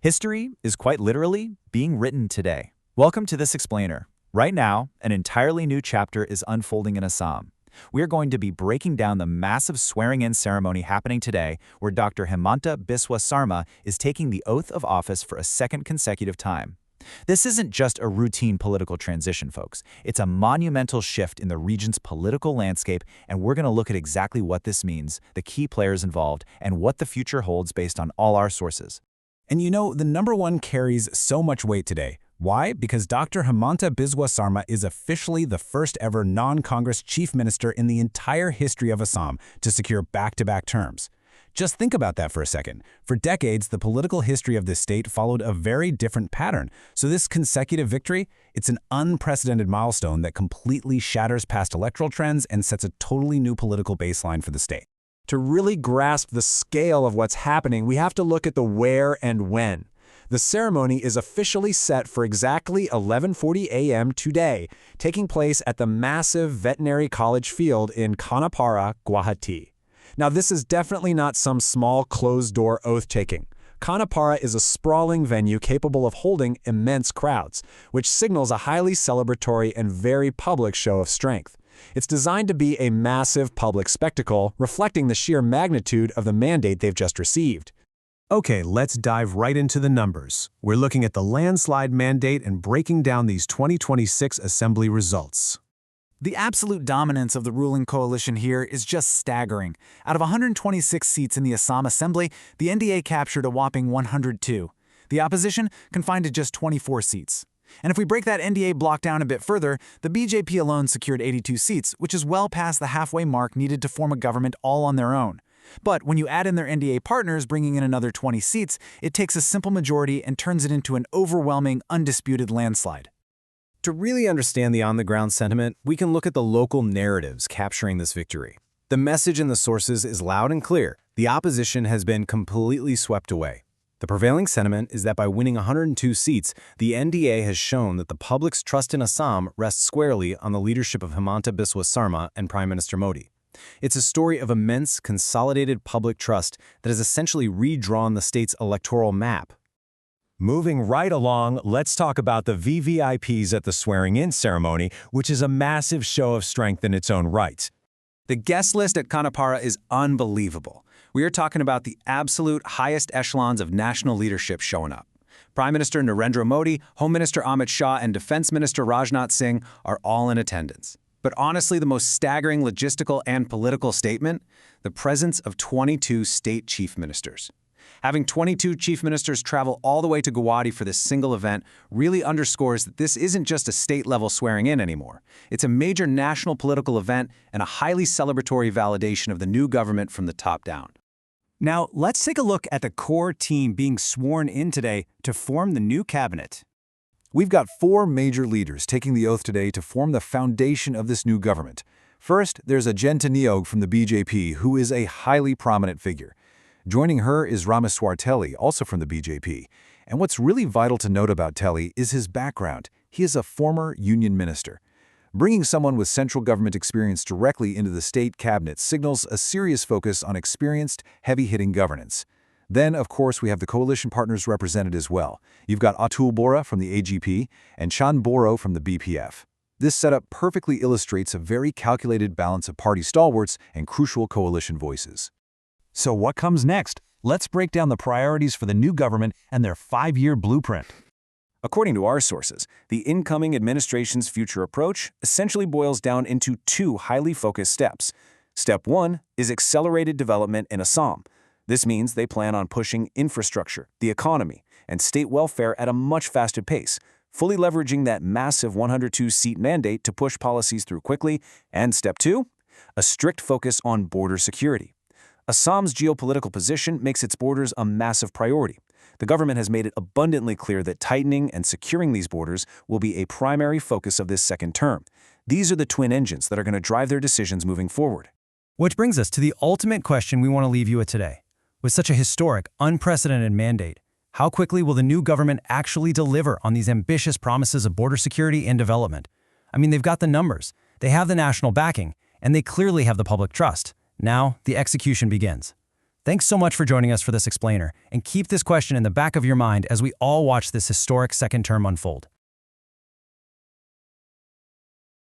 History is quite literally being written today. Welcome to this explainer. Right now, an entirely new chapter is unfolding in Assam. We are going to be breaking down the massive swearing-in ceremony happening today, where Dr. Himanta Biswa Sarma is taking the oath of office for a second consecutive time. This isn't just a routine political transition, folks. It's a monumental shift in the region's political landscape, and we're going to look at exactly what this means, the key players involved, and what the future holds based on all our sources. And you know, the number one carries so much weight today. Why? Because Dr. Himanta Biswa Sarma is officially the first ever non-Congress chief minister in the entire history of Assam to secure back-to-back terms. Just think about that for a second. For decades, the political history of this state followed a very different pattern. So this consecutive victory, it's an unprecedented milestone that completely shatters past electoral trends and sets a totally new political baseline for the state. To really grasp the scale of what's happening, we have to look at the where and when. The ceremony is officially set for exactly 11:40 a.m. today, taking place at the massive veterinary college field in Khanapara, Guwahati. Now, this is definitely not some small closed-door oath-taking. Khanapara is a sprawling venue capable of holding immense crowds, which signals a highly celebratory and very public show of strength. It's designed to be a massive public spectacle, reflecting the sheer magnitude of the mandate they've just received. Okay, let's dive right into the numbers. We're looking at the landslide mandate and breaking down these 2026 Assembly results. The absolute dominance of the ruling coalition here is just staggering. Out of 126 seats in the Assam Assembly, the NDA captured a whopping 102. The opposition confined to just 24 seats. And if we break that NDA block down a bit further, the BJP alone secured 82 seats, which is well past the halfway mark needed to form a government all on their own. But when you add in their NDA partners bringing in another 20 seats, it takes a simple majority and turns it into an overwhelming, undisputed landslide. To really understand the on-the-ground sentiment, we can look at the local narratives capturing this victory. The message in the sources is loud and clear. The opposition has been completely swept away. The prevailing sentiment is that by winning 102 seats, the NDA has shown that the public's trust in Assam rests squarely on the leadership of Himanta Biswa Sarma and Prime Minister Modi. It's a story of immense, consolidated public trust that has essentially redrawn the state's electoral map. Moving right along, let's talk about the VVIPs at the swearing-in ceremony, which is a massive show of strength in its own right. The guest list at Khanapara is unbelievable. We are talking about the absolute highest echelons of national leadership showing up. Prime Minister Narendra Modi, Home Minister Amit Shah, and Defense Minister Rajnath Singh are all in attendance. But honestly, the most staggering logistical and political statement? The presence of 22 state chief ministers. Having 22 chief ministers travel all the way to Guwahati for this single event really underscores that this isn't just a state-level swearing-in anymore. It's a major national political event and a highly celebratory validation of the new government from the top down. Now, let's take a look at the core team being sworn in today to form the new cabinet. We've got four major leaders taking the oath today to form the foundation of this new government. First, there's Ajanta Niog from the BJP, who is a highly prominent figure. Joining her is Rameswar Telly, also from the BJP. And what's really vital to note about Telly is his background. He is a former union minister. Bringing someone with central government experience directly into the state cabinet signals a serious focus on experienced, heavy-hitting governance. Then, of course, we have the coalition partners represented as well. You've got Atul Bora from the AGP and Chan Boro from the BPF. This setup perfectly illustrates a very calculated balance of party stalwarts and crucial coalition voices. So what comes next? Let's break down the priorities for the new government and their 5-year blueprint. According to our sources, the incoming administration's future approach essentially boils down into two highly focused steps. Step 1 is accelerated development in Assam. This means they plan on pushing infrastructure, the economy, and state welfare at a much faster pace, fully leveraging that massive 102-seat mandate to push policies through quickly. And Step 2, a strict focus on border security. Assam's geopolitical position makes its borders a massive priority. The government has made it abundantly clear that tightening and securing these borders will be a primary focus of this second term. These are the twin engines that are going to drive their decisions moving forward. Which brings us to the ultimate question we want to leave you with today. With such a historic, unprecedented mandate, how quickly will the new government actually deliver on these ambitious promises of border security and development? I mean, they've got the numbers, they have the national backing, and they clearly have the public trust. Now, the execution begins. Thanks so much for joining us for this explainer, and keep this question in the back of your mind as we all watch this historic second term unfold.